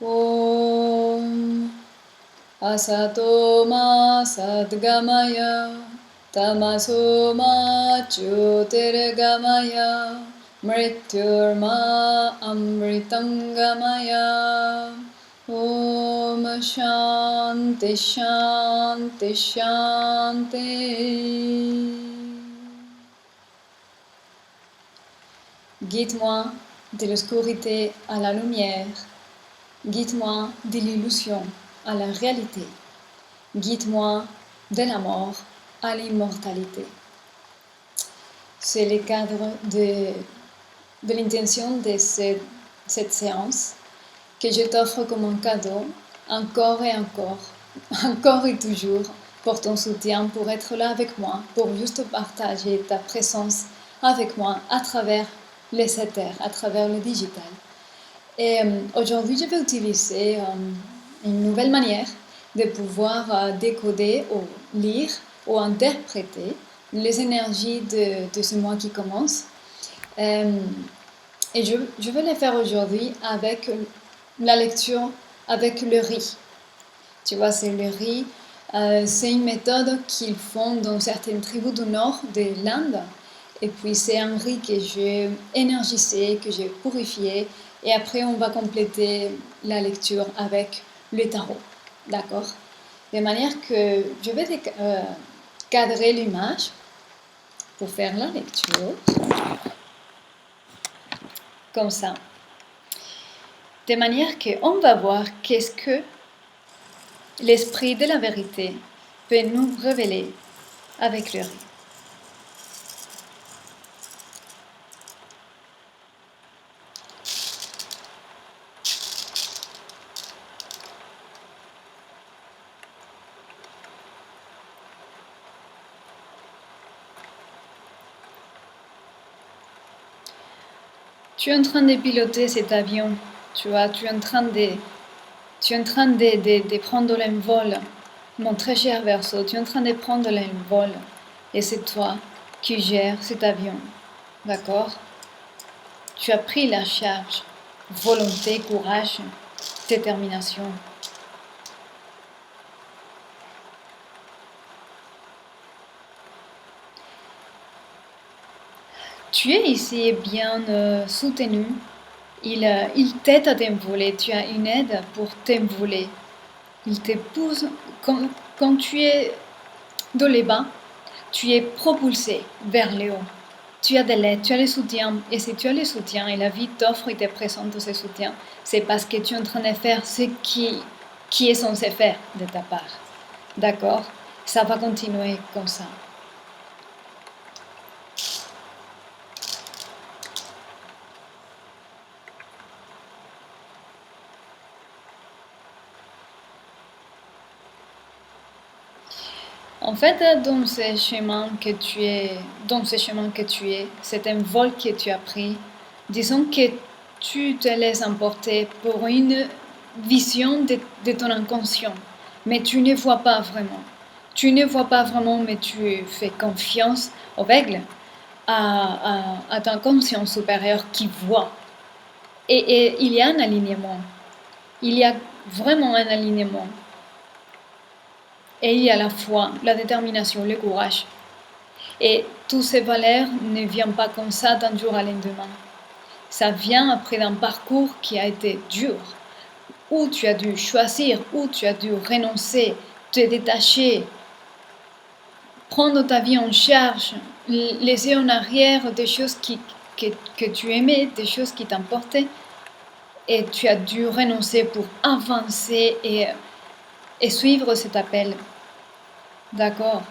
Om Asato Ma Sadgamaya Tamaso Ma Jyotirgamaya Mrityurma Amritangamaya. Om Shanti Shanti Shanti. Guide-moi de l'obscurité à la lumière. Guide-moi de l'illusion à la réalité. Guide-moi de la mort à l'immortalité. C'est le cadre de l'intention de cette séance que je t'offre comme un cadeau, encore et encore, encore et toujours, pour ton soutien, pour être là avec moi, pour juste partager ta présence avec moi à travers les éthers, à travers le digital. Et aujourd'hui, je vais utiliser une nouvelle manière de pouvoir décoder ou lire ou interpréter les énergies de ce mois qui commence. Et je vais le faire aujourd'hui avec la lecture avec le riz. Tu vois, c'est le riz. C'est une méthode qu'ils font dans certaines tribus du nord de l'Inde. Et puis c'est un riz que j'ai énergisé, que j'ai purifié. Et après, on va compléter la lecture avec le tarot. D'accord? De manière que je vais cadrer l'image pour faire la lecture. Comme ça. De manière qu'on va voir qu'est-ce que l'esprit de la vérité peut nous révéler avec le riz. Tu es en train de piloter cet avion, tu vois, tu es en train de prendre l'envol, mon très cher Verseau, tu es en train de prendre l'envol et c'est toi qui gères cet avion, d'accord? Tu as pris la charge, volonté, courage, détermination. Tu es ici bien soutenu. Il t'aide à t'envoler. Tu as une aide pour t'envoler. Il te pousse. Quand tu es dans les bas, tu es propulsé vers le haut. Tu as de l'aide, tu as le soutien. Et si tu as le soutien et la vie t'offre et te présente ce soutien, c'est parce que tu es en train de faire ce qui est censé faire de ta part. D'accord? Ça va continuer comme ça. En fait, dans ce chemin que tu es, c'est un vol que tu as pris. Disons que tu te laisses emporter pour une vision de ton inconscient, mais tu ne vois pas vraiment. Tu ne vois pas vraiment, mais tu fais confiance au aveugle, à ta conscience supérieure qui voit. Et il y a un alignement. Il y a vraiment un alignement. Et il y a la foi, la détermination, le courage. Et toutes ces valeurs ne viennent pas comme ça d'un jour à lendemain. Ça vient après un parcours qui a été dur, où tu as dû choisir, où tu as dû renoncer, te détacher, prendre ta vie en charge, laisser en arrière des choses que tu aimais, des choses qui t'importaient. Et tu as dû renoncer pour avancer et suivre cet appel. D'accord?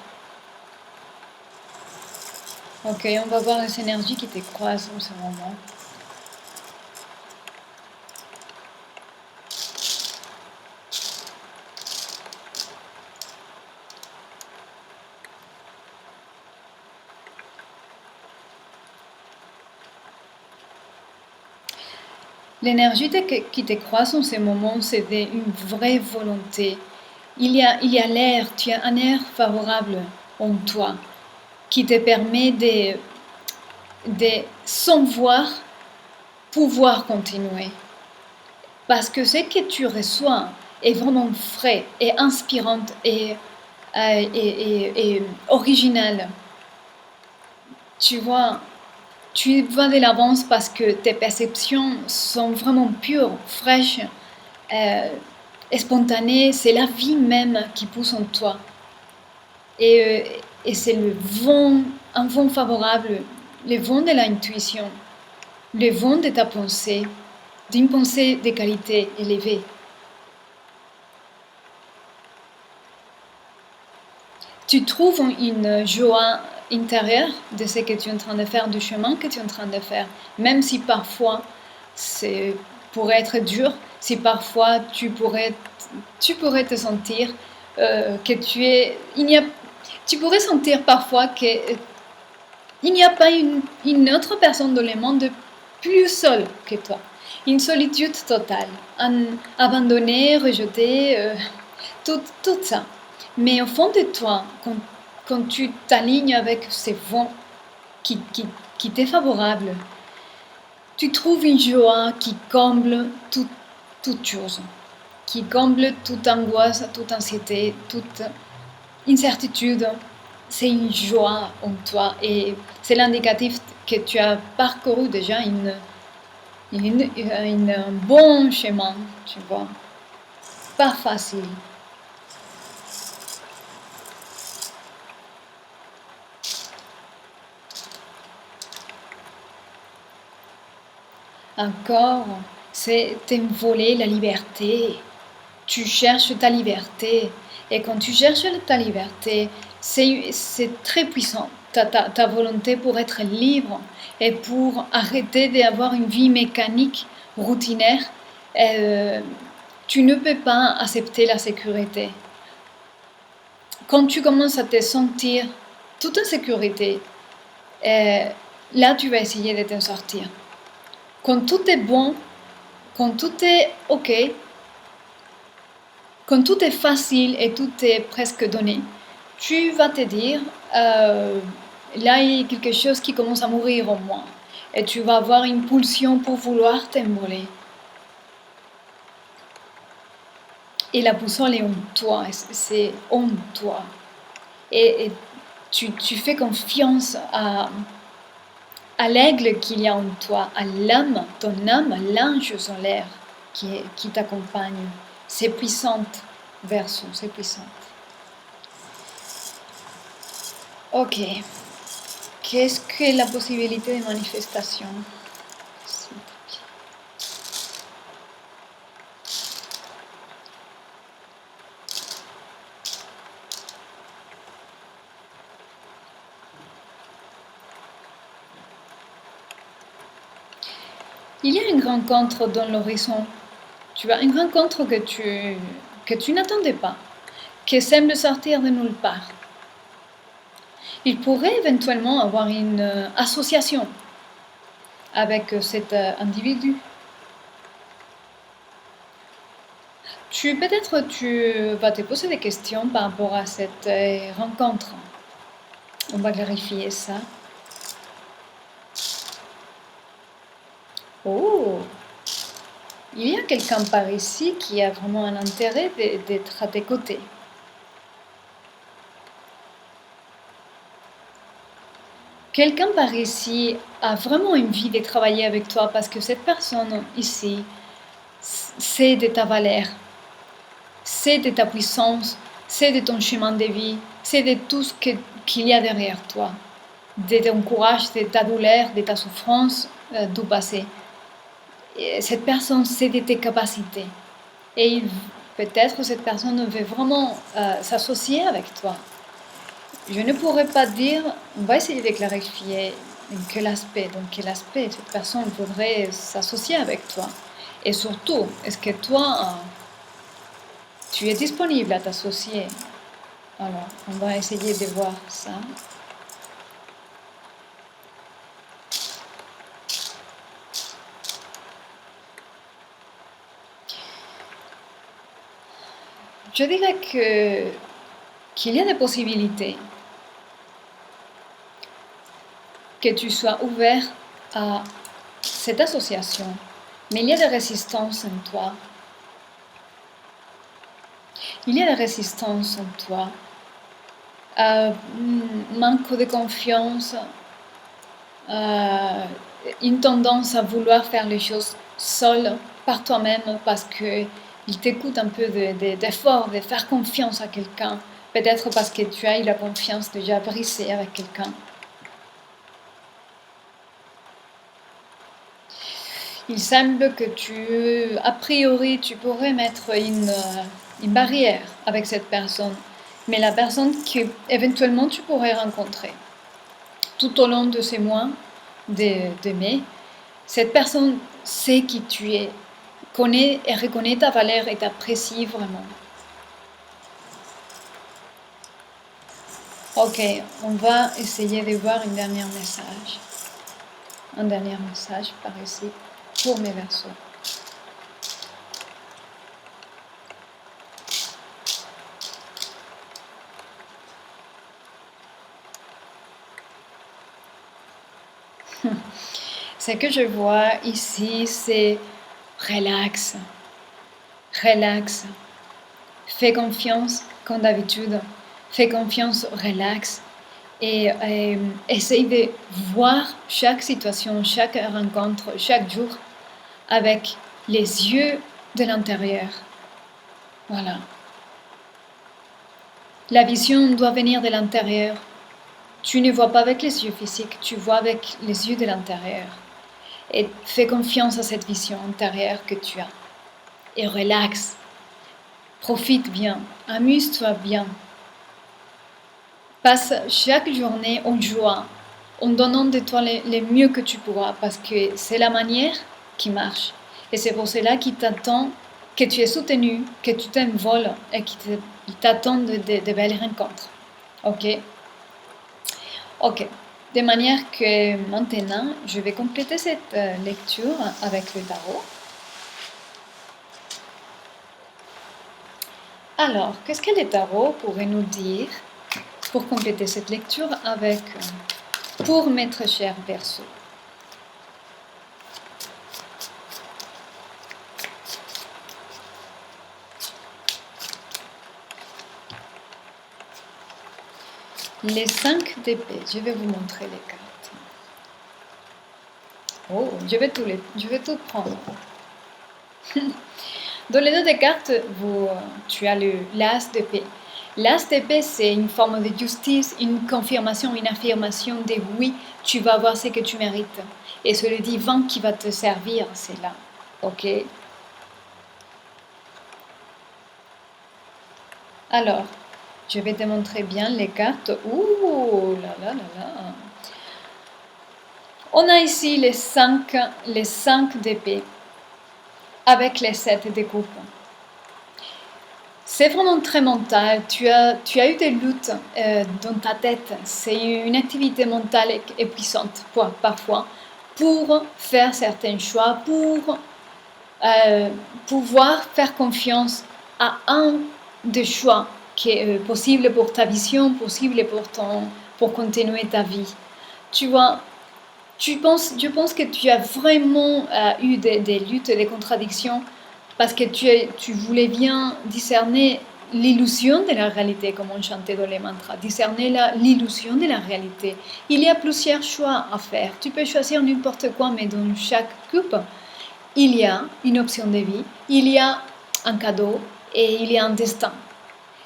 Ok, on va voir les énergies qui te croisent en ce moment. L'énergie qui te croise en ce moment, c'est une vraie volonté. Il y a l'air, tu as un air favorable en toi qui te permet sans voir, pouvoir continuer. Parce que ce que tu reçois est vraiment frais et inspirant et original. Tu vois, tu vas de l'avance parce que tes perceptions sont vraiment pures, fraîches, euh, et spontanées. C'est la vie même qui pousse en toi. Et c'est un vent favorable, le vent de l'intuition, le vent de ta pensée, d'une pensée de qualité élevée. Tu trouves une joie intérieure de ce que tu es en train de faire, du chemin que tu es en train de faire, même si parfois c'est pourrait être dur, si parfois tu pourrais te sentir que tu pourrais sentir parfois que il n'y a pas une autre personne dans le monde plus seule que toi. Une solitude totale, un abandonné, rejeté, tout ça. Mais au fond de toi, quand tu t'alignes avec ces vents qui t'est favorable, tu trouves une joie qui comble toute chose, qui comble toute angoisse, toute anxiété, toute incertitude. C'est une joie en toi et c'est l'indicatif que tu as parcouru déjà un bon chemin, tu vois. Pas facile. Encore, c'est t'envoler la liberté. Tu cherches ta liberté. Et quand tu cherches ta liberté, c'est très puissant. Ta volonté pour être libre et pour arrêter d'avoir une vie mécanique, routinaire. euh, Tu ne peux pas accepter la sécurité. Quand tu commences à te sentir toute en sécurité, euh, là tu vas essayer de t'en sortir. Quand tout est bon, quand tout est ok, quand tout est facile et tout est presque donné, tu vas te dire, là il y a quelque chose qui commence à mourir en moi. Et tu vas avoir une pulsion pour vouloir t'envoler. Et la boussole est en toi, c'est en toi. Et tu fais confiance à l'aigle qu'il y a en toi, à l'âme, ton âme, l'ange solaire qui t'accompagne. C'est puissante, Verseau, c'est puissante. Ok. Qu'est-ce que la possibilité de manifestation? Il y a une rencontre dans l'horizon. Tu as une rencontre que tu n'attendais pas, qui semble sortir de nulle part. Il pourrait éventuellement avoir une association avec cet individu. Peut-être tu vas te poser des questions par rapport à cette rencontre. On va clarifier ça. Oh, il y a quelqu'un par ici qui a vraiment un intérêt d'être à tes côtés. Quelqu'un par ici a vraiment envie de travailler avec toi parce que cette personne ici sait de ta valeur, sait de ta puissance, sait de ton chemin de vie, sait de tout ce qu'il y a derrière toi, de ton courage, de ta douleur, de ta souffrance du passé. Et cette personne sait de tes capacités. Et peut-être cette personne veut vraiment s'associer avec toi. Je ne pourrais pas dire, on va essayer de clarifier quel aspect. Donc, quel aspect cette personne voudrait s'associer avec toi. Et surtout, est-ce que toi, tu es disponible à t'associer? Alors, on va essayer de voir ça. Je dirais qu'il y a des possibilités que tu sois ouvert à cette association Mais il y a des résistances en toi. Il y a des résistances en toi. Manque de confiance, une tendance à vouloir faire les choses seul par toi-même parce qu'il t'écoute un peu d'effort, de faire confiance à quelqu'un. Peut-être parce que tu as eu la confiance déjà brisée avec quelqu'un. Il semble que a priori, tu pourrais mettre une barrière avec cette personne, mais la personne qu'éventuellement tu pourrais rencontrer tout au long de ces mois de mai, cette personne sait qui tu es, connaît et reconnaît ta valeur et t'apprécie vraiment. Ok, on va essayer de voir un dernier message. Un dernier message par ici pour mes Verseaux. Ce que je vois ici, c'est relax, relax. Fais confiance comme d'habitude. Fais confiance, relax. Et essaye de voir chaque situation, chaque rencontre, chaque jour avec les yeux de l'intérieur. Voilà. La vision doit venir de l'intérieur. Tu ne vois pas avec les yeux physiques, tu vois avec les yeux de l'intérieur. Et fais confiance à cette vision intérieure que tu as. Et relax. Profite bien. Amuse-toi bien. Passe chaque journée en joie, en donnant de toi le mieux que tu pourras, parce que c'est la manière qui marche. Et c'est pour cela qu'il t'attend, que tu es soutenu, que tu t'envoles et qu'il t'attend de belles rencontres. Ok? Ok. De manière que maintenant, je vais compléter cette lecture avec le tarot. Alors, qu'est-ce que le tarot pourrait nous dire pour compléter cette lecture avec pour mes très chers Verseaux? Les 5 d'épée, je vais vous montrer les cartes. Oh, je vais tout prendre. Dans les deux des cartes, tu as l'as d'épée. L'as d'épée, c'est une forme de justice, une confirmation, une affirmation de oui, tu vas avoir ce que tu mérites. Et c'est le divin qui va te servir, c'est là. Ok? Alors, je vais te montrer bien les cartes. Ouh là là là là. On a ici les 5 d'épée avec les 7 de coupe. C'est vraiment très mental. Tu as eu des luttes dans ta tête. C'est une activité mentale épuisante parfois pour faire certains choix, pour pouvoir faire confiance à un des choix qui est possible pour ta vision, possible pour continuer ta vie. Tu vois, je pense que tu as vraiment eu des luttes et des contradictions parce que tu voulais bien discerner l'illusion de la réalité, comme on chantait dans les mantras, discerner l'illusion de la réalité. Il y a plusieurs choix à faire. Tu peux choisir n'importe quoi, mais dans chaque coupe, il y a une option de vie, il y a un cadeau et il y a un destin.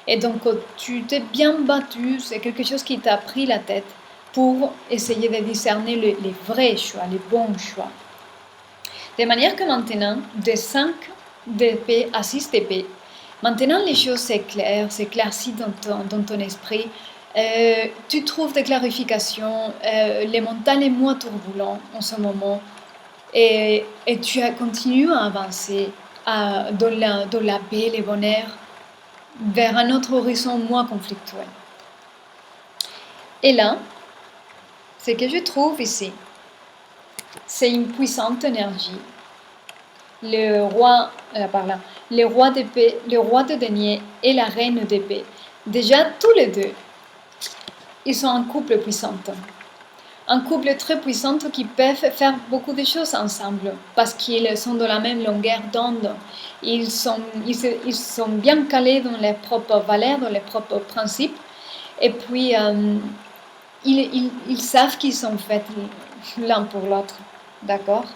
Et donc, tu t'es bien battu, c'est quelque chose qui t'a pris la tête pour essayer de discerner les vrais choix, les bons choix. De manière que maintenant, de 5 d'épée à 6 d'épée, maintenant les choses s'éclaircissent dans ton esprit. Tu trouves des clarifications, le mental est moins turbulent en ce moment et tu continues à avancer dans la paix, le bonheur, vers un autre horizon moins conflictuel. Et là, ce que je trouve ici, c'est une puissante énergie. Le roi d'épée, le roi de denier et la reine d'épée. Déjà, tous les deux, ils sont un couple puissant. un couple très puissant qui peuvent faire beaucoup de choses ensemble parce qu'ils sont de la même longueur d'onde. Ils sont bien calés dans leurs propres valeurs, dans leurs propres principes. Et puis, ils savent qu'ils sont faits l'un pour l'autre. D'accord?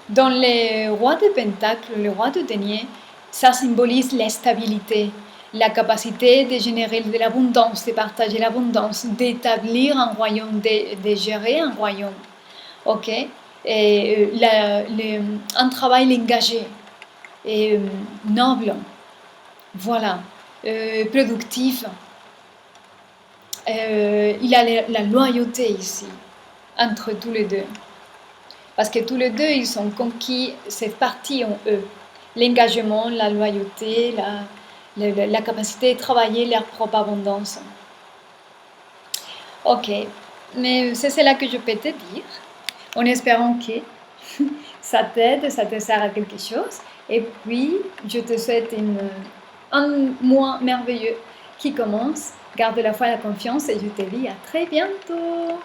Dans les rois de Pentacle, le roi de denier, ça symbolise la stabilité, la capacité de générer de l'abondance, de partager l'abondance, d'établir un royaume, de gérer un royaume. Ok? Et un travail engagé et noble. Voilà. Productif. Il a la loyauté ici, entre tous les deux. Parce que tous les deux, ils ont conquis cette partie en eux. L'engagement, la loyauté, la capacité de travailler leur propre abondance. Ok, mais c'est cela que je peux te dire, en espérant que ça t'aide, ça te sert à quelque chose. Et puis, je te souhaite un mois merveilleux qui commence. Garde la foi et la confiance et je te dis à très bientôt.